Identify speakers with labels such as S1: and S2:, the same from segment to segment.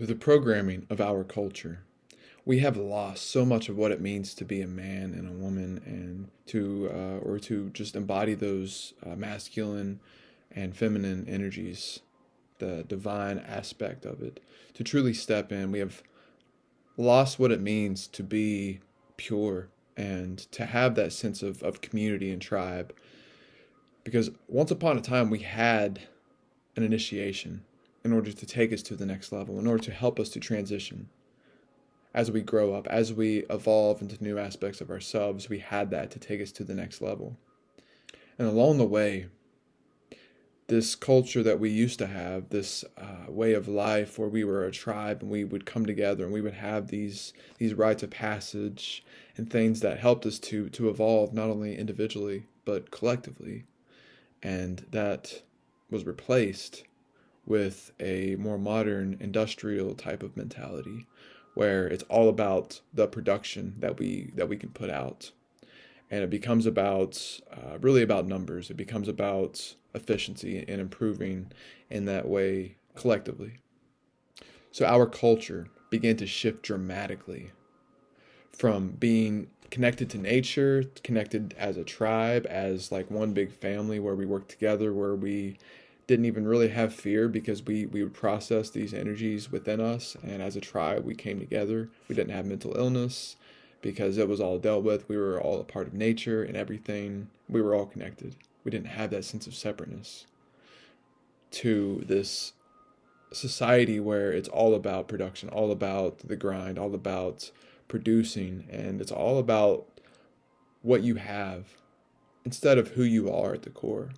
S1: through the programming of our culture, we have lost so much of what it means to be a man and a woman, and to just embody those masculine and feminine energies, the divine aspect of it. To truly step in, we have lost what it means to be pure and to have that sense of community and tribe. Because once upon a time, we had an initiation in order to take us to the next level, in order to help us to transition. As we grow up, as we evolve into new aspects of ourselves, we had that to take us to the next level. And along the way, this culture that we used to have, this way of life where we were a tribe and we would come together and we would have these rites of passage and things that helped us to evolve not only individually but collectively. And that was replaced with a more modern industrial type of mentality where it's all about the production that we can put out, and it becomes about really about numbers. It becomes about efficiency and improving in that way collectively. So our culture began to shift dramatically from being connected to nature, connected as a tribe, as like one big family where we worked together, where we didn't even really have fear because we would process these energies within us. And as a tribe, we came together. We didn't have mental illness because it was all dealt with. We were all a part of nature and everything. We were all connected. We didn't have that sense of separateness. To this society where it's all about production, all about the grind, all about producing, and it's all about what you have instead of who you are at the core,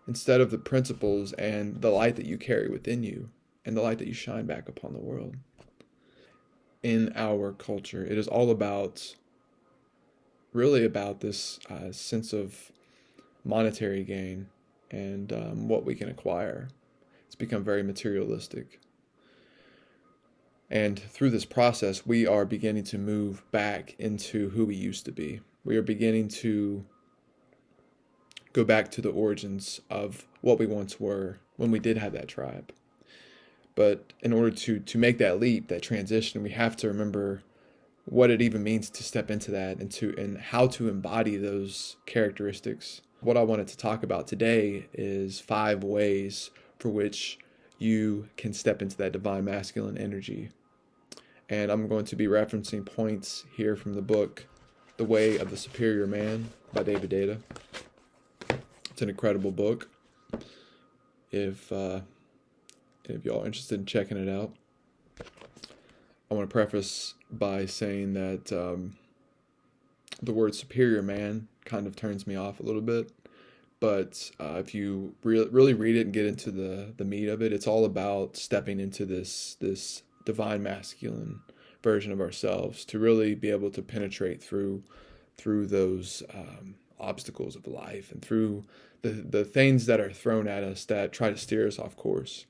S1: instead of the principles and the light that you carry within you and the light that you shine back upon the world. In our culture, it is all about, really about this sense of monetary gain and what we can acquire. It's become very materialistic. And through this process, we are beginning to move back into who we used to be. We are beginning to go back to the origins of what we once were when we did have that tribe. But in order to make that leap, that transition, we have to remember what it even means to step into that and how to embody those characteristics. What I wanted to talk about today is 5 ways for which you can step into that divine masculine energy. And I'm going to be referencing points here from the book, The Way of the Superior Man by David Data. It's an incredible book. If y'all are interested in checking it out, I want to preface by saying that the word superior man kind of turns me off a little bit. But if you really read it and get into the meat of it, it's all about stepping into this divine masculine version of ourselves to really be able to penetrate through those obstacles of life and through the things that are thrown at us that try to steer us off course.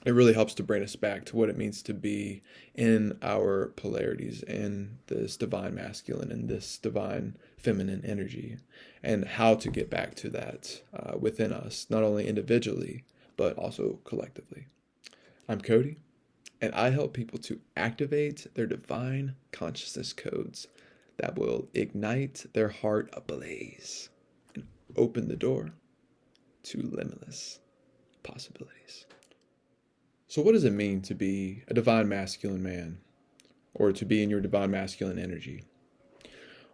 S1: It really helps to bring us back to what it means to be in our polarities, in this divine masculine and this divine feminine energy, and how to get back to that within us, not only individually, but also collectively. I'm Cody, and I help people to activate their divine consciousness codes that will ignite their heart ablaze and open the door to limitless possibilities. So what does it mean to be a divine masculine man, or to be in your divine masculine energy?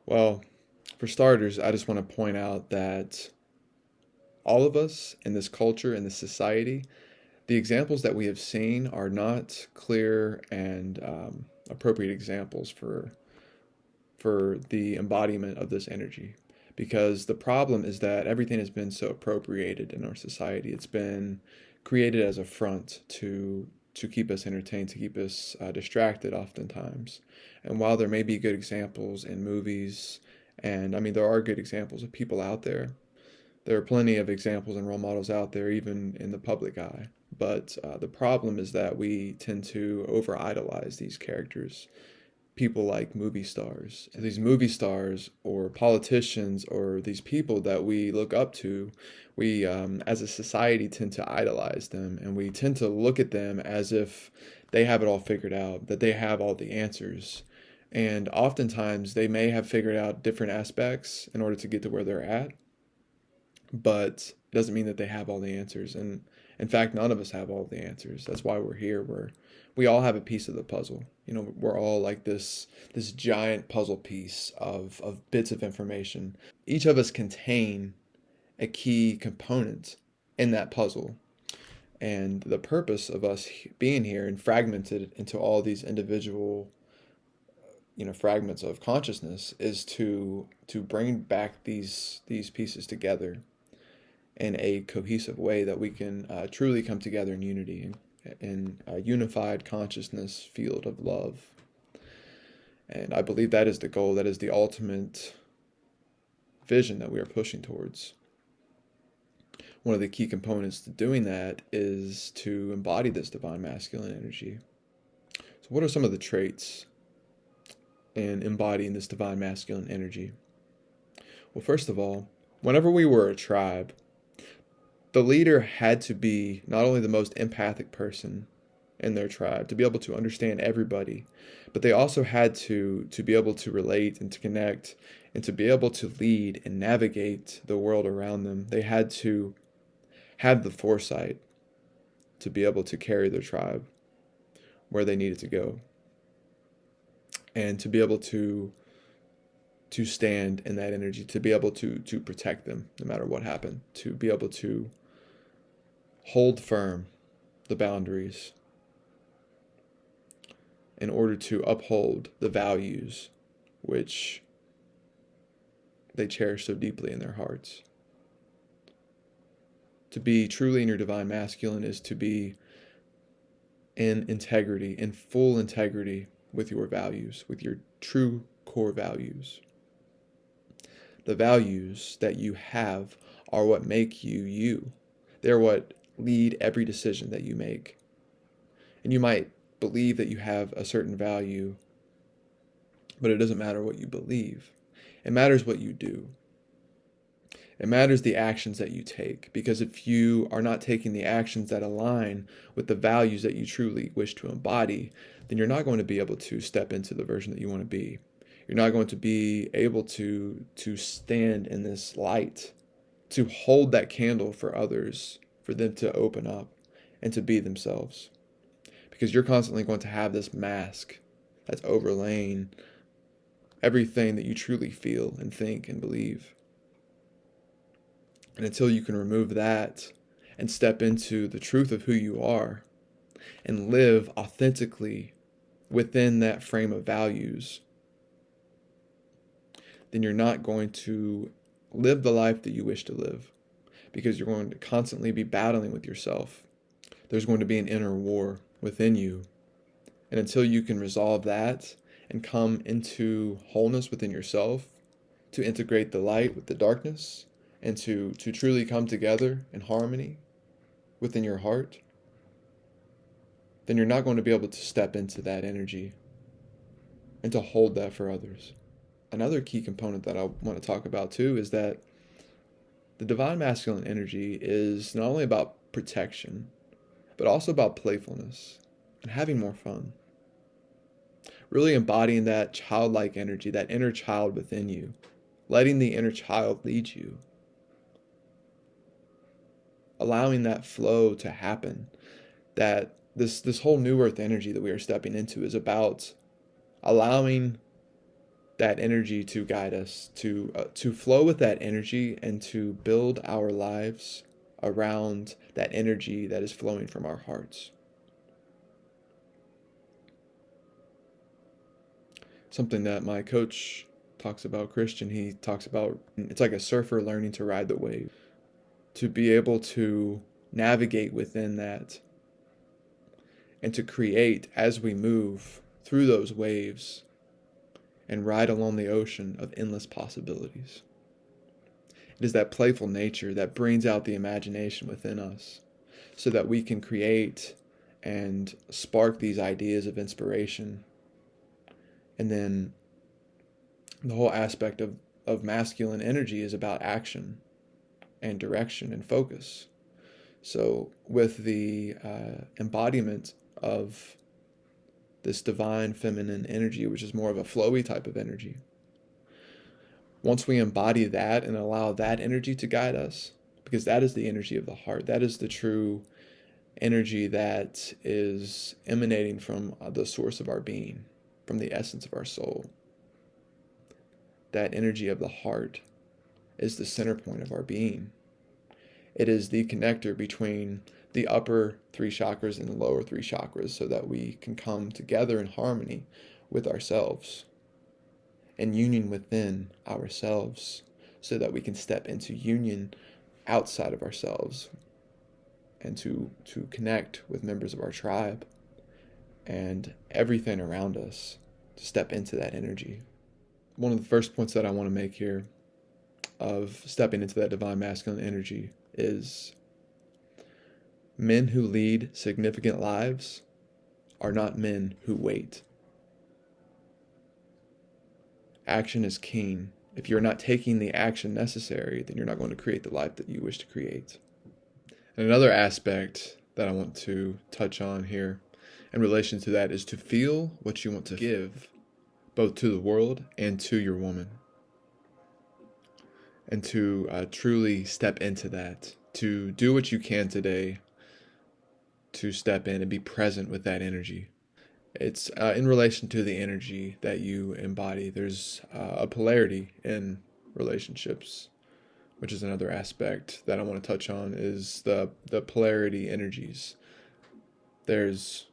S1: Well, for starters, I just want to point out that all of us in this culture, in this society, the examples that we have seen are not clear and appropriate examples for the embodiment of this energy. Because the problem is that everything has been so appropriated in our society. It's been created as a front to keep us entertained, to keep us distracted oftentimes. And while there may be good examples in movies, and I mean there are good examples of people out there, there are plenty of examples and role models out there even in the public eye. But the problem is that we tend to over-idolize these characters people like movie stars. These movie stars or politicians or these people that we look up to, we as a society tend to idolize them, and we tend to look at them as if they have it all figured out, that they have all the answers. And oftentimes they may have figured out different aspects in order to get to where they're at, but it doesn't mean that they have all the answers. And in fact, none of us have all the answers. That's why we're here. We all have a piece of the puzzle. We're all like this giant puzzle piece of bits of information. Each of us contain a key component in that puzzle. And the purpose of us being here and fragmented into all these individual fragments of consciousness is to bring back these pieces together in a cohesive way that we can truly come together in unity, in a unified consciousness field of love. And I believe that is the goal, that is the ultimate vision that we are pushing towards. One of the key components to doing that is to embody this divine masculine energy. So what are some of the traits in embodying this divine masculine energy? Well, first of all, whenever we were a tribe, the leader had to be not only the most empathic person in their tribe, to be able to understand everybody, but they also had to be able to relate and to connect and to be able to lead and navigate the world around them. They had to have the foresight to be able to carry their tribe where they needed to go, and to be able to stand in that energy, to be able to protect them no matter what happened, to be able to hold firm the boundaries in order to uphold the values which they cherish so deeply in their hearts. To be truly in your divine masculine is to be in integrity, in full integrity with your values, with your true core values. The values that you have are what make you you. They're what lead every decision that you make. And you might believe that you have a certain value, but it doesn't matter what you believe. It matters what you do. It matters the actions that you take, because if you are not taking the actions that align with the values that you truly wish to embody, then you're not going to be able to step into the version that you want to be. You're not going to be able to stand in this light, to hold that candle for others, for them to open up and to be themselves. Because you're constantly going to have this mask that's overlaying everything that you truly feel and think and believe. And until you can remove that and step into the truth of who you are and live authentically within that frame of values, then you're not going to live the life that you wish to live, because you're going to constantly be battling with yourself. There's going to be an inner war within you. And until you can resolve that and come into wholeness within yourself, to integrate the light with the darkness, and to truly come together in harmony within your heart, then you're not going to be able to step into that energy and to hold that for others. Another key component that I want to talk about too is that the divine masculine energy is not only about protection, but also about playfulness and having more fun. Really embodying that childlike energy, that inner child within you, letting the inner child lead you, allowing that flow to happen. That this whole new earth energy that we are stepping into is about allowing that energy to guide us, to flow with that energy and to build our lives around that energy that is flowing from our hearts. Something that my coach talks about, Christian, he talks about, it's like a surfer learning to ride the wave. To be able to navigate within that and to create as we move through those waves and ride along the ocean of endless possibilities. It is that playful nature that brings out the imagination within us so that we can create and spark these ideas of inspiration And then the whole aspect of masculine energy is about action and direction and focus. So with the embodiment of this divine feminine energy, which is more of a flowy type of energy, once we embody that and allow that energy to guide us, because that is the energy of the heart, that is the true energy that is emanating from the source of our being, from the essence of our soul. That energy of the heart is the center point of our being. It is the connector between the upper three chakras and the lower three chakras, so that we can come together in harmony with ourselves and union within ourselves, so that we can step into union outside of ourselves and to connect with members of our tribe and everything around us, to step into that energy. One of the first points that I want to make here of stepping into that divine masculine energy is men who lead significant lives are not men who wait. Action is king. If you're not taking the action necessary, then you're not going to create the life that you wish to create. And another aspect that I want to touch on here in relation to that is to feel what you want to give, both to the world and to your woman. And to truly step into that, to do what you can today to step in and be present with that energy. It's in relation to the energy that you embody. There's a polarity in relationships, which is another aspect that I want to touch on, is the polarity energies. There's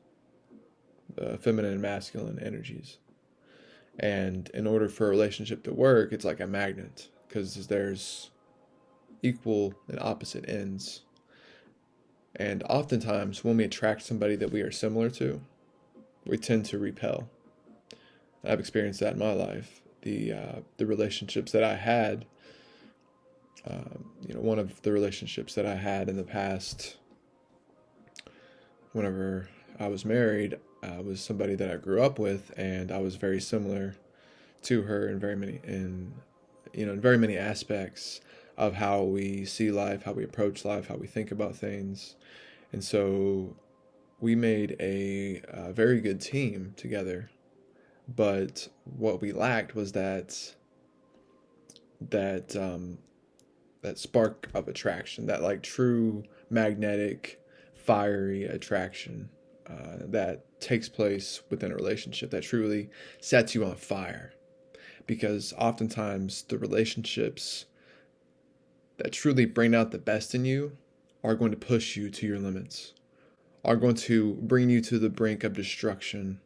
S1: the feminine and masculine energies. And in order for a relationship to work, it's like a magnet, because there's equal and opposite ends. And oftentimes when we attract somebody that we are similar to, we tend to repel. I've experienced that in my life. The relationships that I had, one of the relationships that I had in the past, whenever I was married, was somebody that I grew up with, and I was very similar to her in very many aspects of how we see life, how we approach life, how we think about things. And so we made a very good team together, but what we lacked was that spark of attraction, that like true magnetic, fiery attraction that takes place within a relationship, that truly sets you on fire. Because oftentimes the relationships that truly bring out the best in you are going to push you to your limits, are going to bring you to the brink of destruction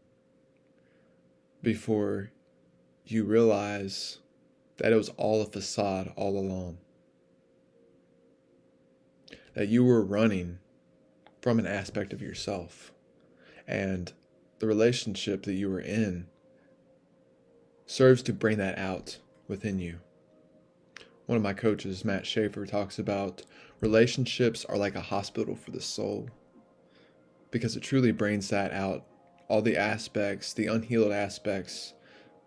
S1: before you realize that it was all a facade all along. That you were running from an aspect of yourself, and the relationship that you were in serves to bring that out within you. One of my coaches, Matt Schaefer, talks about relationships are like a hospital for the soul, because it truly brings that out. All the aspects, the unhealed aspects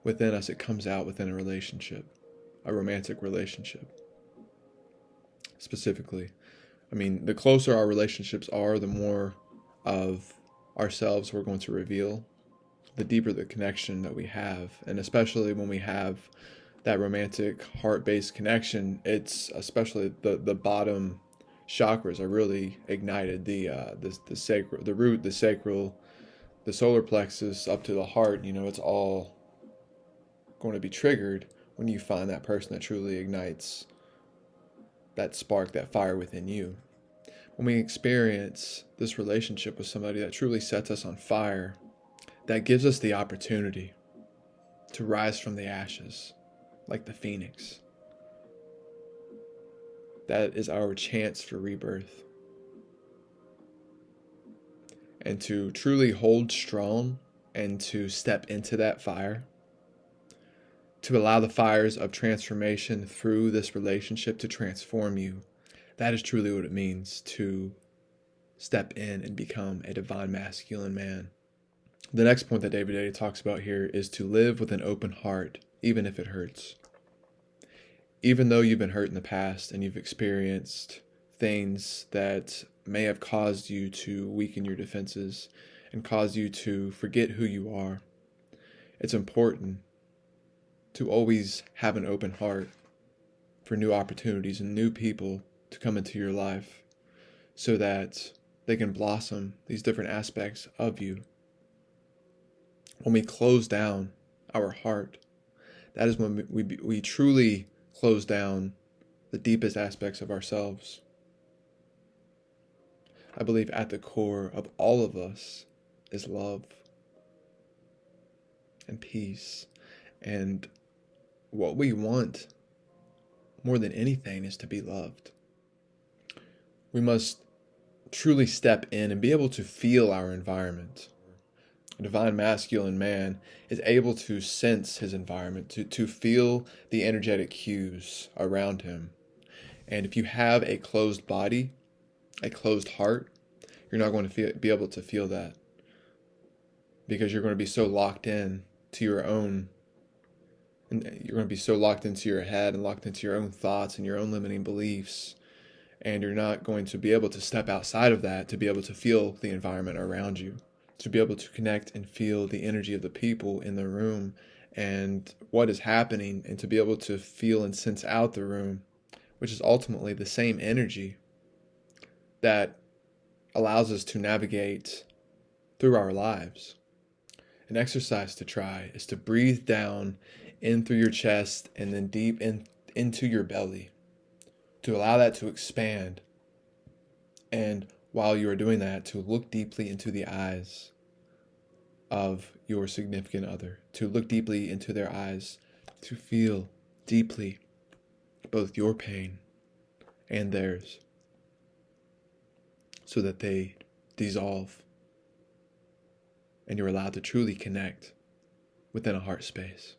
S1: within us, it comes out within a relationship, a romantic relationship specifically. I mean, the closer our relationships are, the more of ourselves we're going to reveal, the deeper the connection that we have. And especially when we have that romantic heart-based connection, it's especially the bottom chakras are really ignited. The sacral, the root, the sacral, the solar plexus up to the heart, it's all going to be triggered when you find that person that truly ignites that spark, that fire within you. When we experience this relationship with somebody that truly sets us on fire, that gives us the opportunity to rise from the ashes like the phoenix. That is our chance for rebirth. And to truly hold strong and to step into that fire, to allow the fires of transformation through this relationship to transform you. That is truly what it means to step in and become a divine masculine man. The next point that David Day talks about here is to live with an open heart, even if it hurts. Even though you've been hurt in the past and you've experienced things that may have caused you to weaken your defenses and cause you to forget who you are, it's important to always have an open heart for new opportunities and new people to come into your life so that they can blossom these different aspects of you. When we close down our heart, that is when we truly close down the deepest aspects of ourselves. I believe at the core of all of us is love and peace. And what we want more than anything is to be loved. We must truly step in and be able to feel our environment. A divine masculine man is able to sense his environment, to feel the energetic cues around him. And if you have a closed body, a closed heart, you're not going to be able to feel that, because you're going to be so locked in to your own, and you're going to be so locked into your head and locked into your own thoughts and your own limiting beliefs. And you're not going to be able to step outside of that to be able to feel the environment around you, to be able to connect and feel the energy of the people in the room and what is happening, and to be able to feel and sense out the room, which is ultimately the same energy that allows us to navigate through our lives. An exercise to try is to breathe down in through your chest and then deep into your belly, to allow that to expand. And while you are doing that, to look deeply into the eyes of your significant other, to look deeply into their eyes, to feel deeply both your pain and theirs, so that they dissolve and you're allowed to truly connect within a heart space.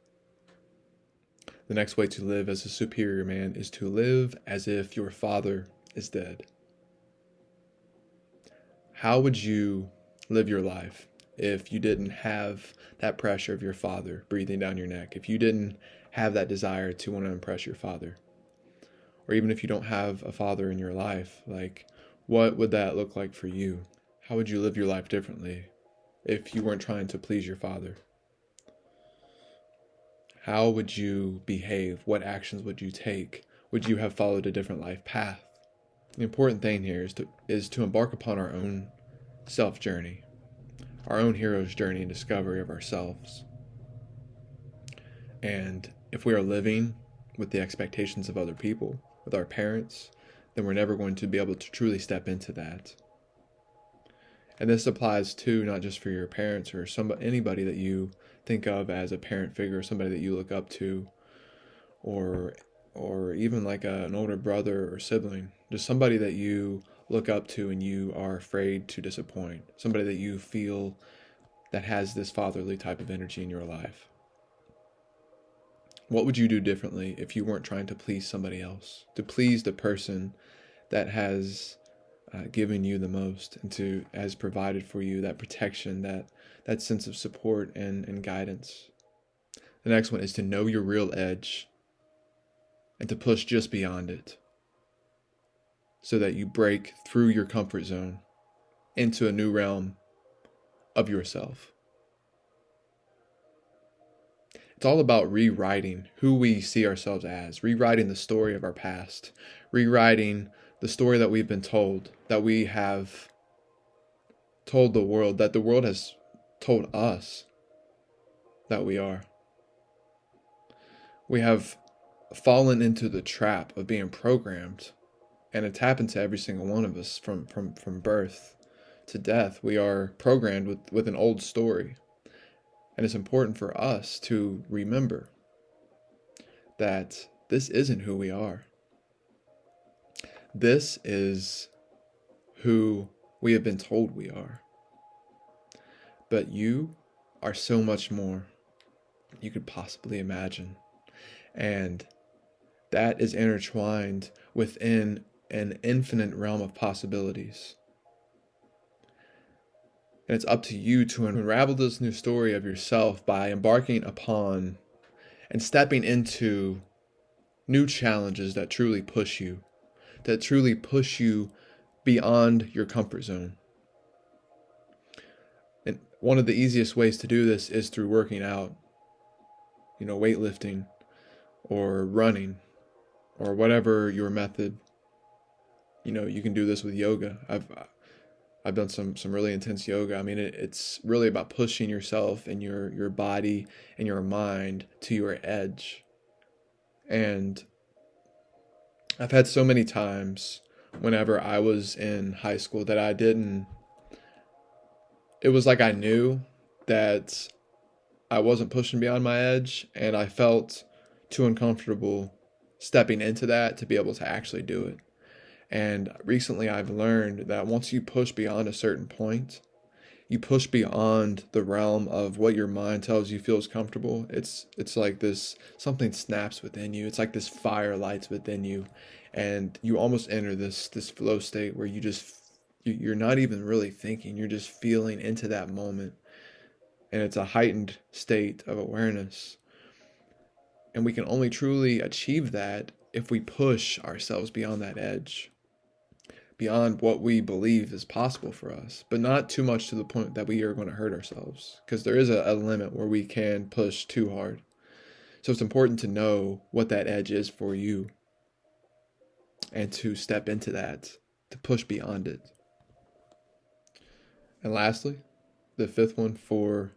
S1: The next way to live as a superior man is to live as if your father is dead. How would you live your life if you didn't have that pressure of your father breathing down your neck? If you didn't have that desire to want to impress your father? Or even if you don't have a father in your life, like, what would that look like for you? How would you live your life differently if you weren't trying to please your father? How would you behave? What actions would you take? Would you have followed a different life path? The important thing here is to embark upon our own self journey, our own hero's journey and discovery of ourselves. And if we are living with the expectations of other people, with our parents, then we're never going to be able to truly step into that. And this applies to not just for your parents or anybody that you think of as a parent figure, somebody that you look up to, or even like an older brother or sibling, just somebody that you look up to and you are afraid to disappoint, somebody that you feel that has this fatherly type of energy in your life. What would you do differently if you weren't trying to please somebody else, to please the person that has given you the most and has provided for you that protection, that sense of support and guidance? The next one is to know your real edge and to push just beyond it, so that you break through your comfort zone into a new realm of yourself. It's all about rewriting who we see ourselves as, rewriting the story of our past, rewriting the story that we've been told, that we have told the world, that the world has told us that we are. We have fallen into the trap of being programmed, and it's happened to every single one of us from birth to death. We are programmed with an old story. And it's important for us to remember that this isn't who we are. This is who we have been told we are. But you are so much more you could possibly imagine. And that is intertwined within an infinite realm of possibilities. And it's up to you to unravel this new story of yourself by embarking upon and stepping into new challenges that truly push you, beyond your comfort zone. And one of the easiest ways to do this is through working out, weightlifting or running or whatever your method. You can do this with yoga. I've done some really intense yoga. I mean, it's really about pushing yourself and your body and your mind to your edge. And I've had so many times whenever I was in high school that it was like I knew that I wasn't pushing beyond my edge, and I felt too uncomfortable stepping into that to be able to actually do it. And recently I've learned that once you push beyond a certain point, you push beyond the realm of what your mind tells you feels comfortable. It's like this, something snaps within you. It's like this fire lights within you, and you almost enter this flow state where you're not even really thinking, you're just feeling into that moment. And it's a heightened state of awareness. And we can only truly achieve that if we push ourselves beyond that edge, beyond what we believe is possible for us, but not too much to the point that we are going to hurt ourselves, because there is a limit where we can push too hard. So it's important to know what that edge is for you and to step into that, to push beyond it. And lastly, the fifth one for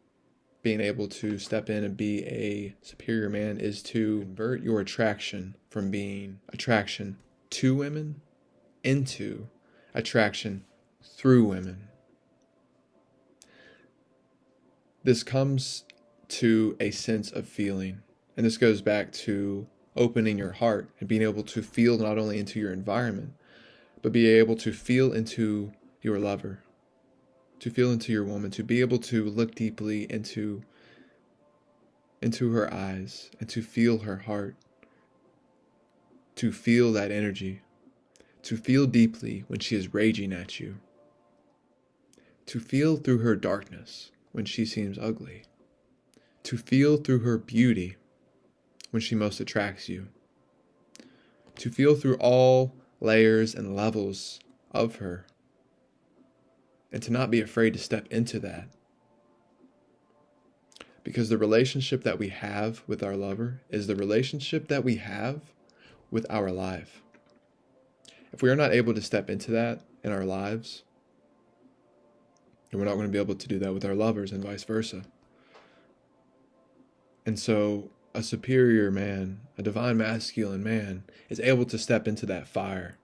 S1: being able to step in and be a superior man is to convert your attraction from being attraction to women into attraction through women. This comes to a sense of feeling, and this goes back to opening your heart and being able to feel not only into your environment, but be able to feel into your lover, to feel into your woman, to be able to look deeply into her eyes and to feel her heart, to feel that energy, to feel deeply when she is raging at you, to feel through her darkness when she seems ugly, to feel through her beauty when she most attracts you, to feel through all layers and levels of her, and to not be afraid to step into that. Because the relationship that we have with our lover is the relationship that we have with our life. If we are not able to step into that in our lives, then we're not going to be able to do that with our lovers and vice versa. And so a superior man, a divine masculine man, is able to step into that fire,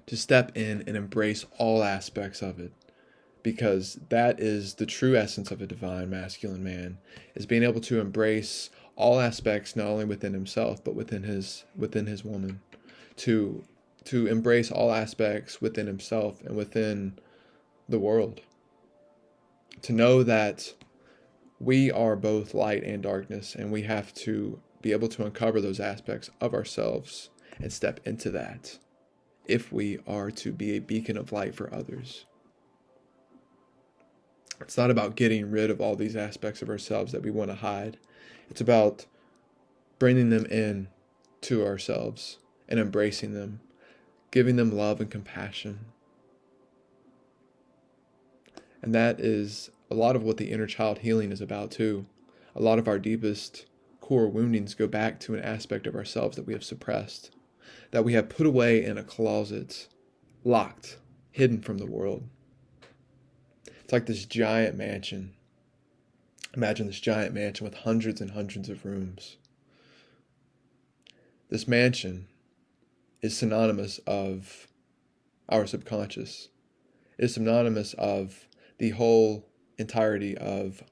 S1: to step in and embrace all aspects of it. Because that is the true essence of a divine masculine man, is being able to embrace all aspects, not only within himself, but within his woman, to embrace all aspects within himself and within the world. To know that we are both light and darkness, and we have to be able to uncover those aspects of ourselves and step into that if we are to be a beacon of light for others. It's not about getting rid of all these aspects of ourselves that we want to hide. It's about bringing them in to ourselves and embracing them, giving them love and compassion. And that is a lot of what the inner child healing is about too. A lot of our deepest core woundings go back to an aspect of ourselves that we have suppressed, that we have put away in a closet, locked, hidden from the world. It's like this giant mansion. Imagine this giant mansion with hundreds and hundreds of rooms. This mansion is synonymous of our subconscious. It is synonymous of the whole entirety of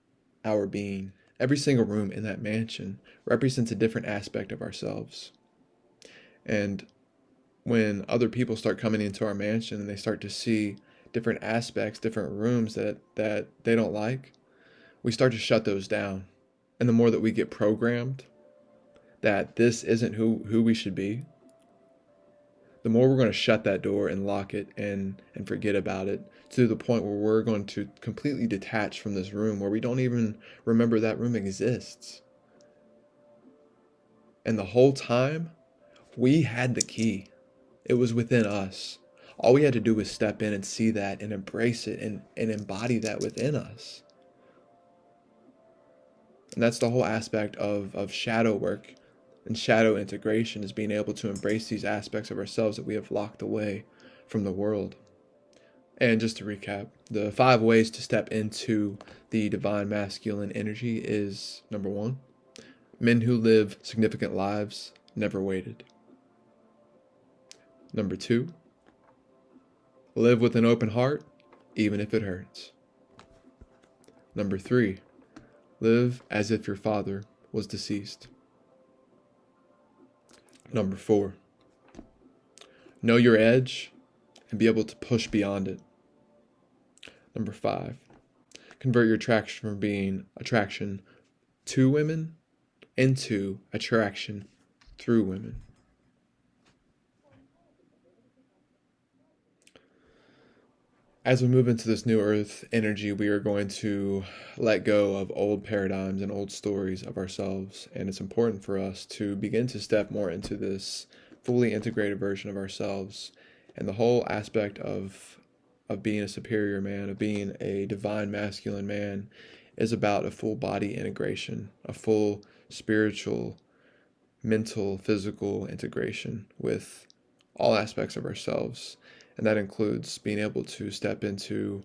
S1: our being. Every single room in that mansion represents a different aspect of ourselves. And when other people start coming into our mansion and they start to see different aspects, different rooms that they don't like, we start to shut those down. And the more that we get programmed that this isn't who we should be, the more we're going to shut that door and lock it and forget about it, to the point where we're going to completely detach from this room, where we don't even remember that room exists. And the whole time, we had the key. It was within us. All we had to do was step in and see that and embrace it and embody that within us. And that's the whole aspect of shadow work and shadow integration, is being able to embrace these aspects of ourselves that we have locked away from the world. And just to recap, the 5 ways to step into the divine masculine energy is: number 1, men who live significant lives never waited. Number 2, live with an open heart, even if it hurts. Number 3, live as if your father was deceased. Number 4, know your edge and be able to push beyond it. Number 5, convert your attraction from being attraction to women into attraction through women. As we move into this new earth energy, we are going to let go of old paradigms and old stories of ourselves. And it's important for us to begin to step more into this fully integrated version of ourselves. And the whole aspect of being a superior man, of being a divine masculine man, is about a full body integration, a full spiritual, mental, physical integration with all aspects of ourselves. And that includes being able to step into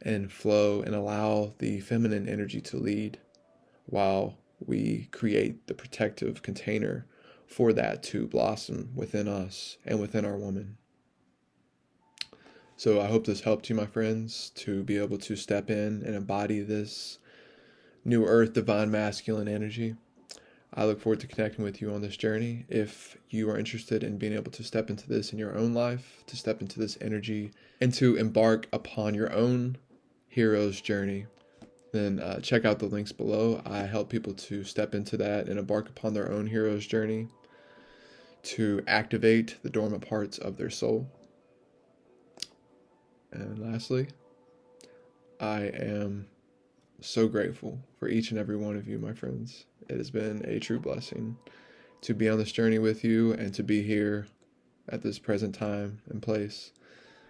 S1: and flow and allow the feminine energy to lead, while we create the protective container for that to blossom within us and within our woman. So I hope this helped you, my friends, to be able to step in and embody this new earth divine masculine energy. I look forward to connecting with you on this journey. If you are interested in being able to step into this in your own life, to step into this energy, and to embark upon your own hero's journey, then check out the links below. I help people to step into that and embark upon their own hero's journey, to activate the dormant parts of their soul. And lastly, I am so grateful for each and every one of you, my friends. It has been a true blessing to be on this journey with you and to be here at this present time and place.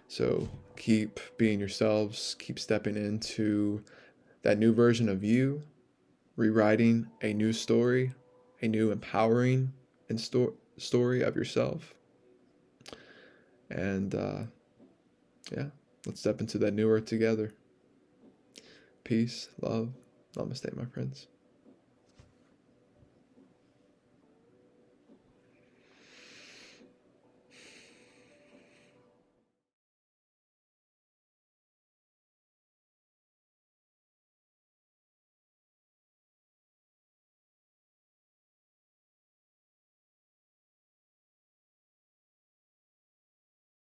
S1: So keep being yourselves, keep stepping into that new version of you, rewriting a new story, a new empowering and story of yourself. And yeah, let's step into that new earth together. Peace, love, namaste, my friends.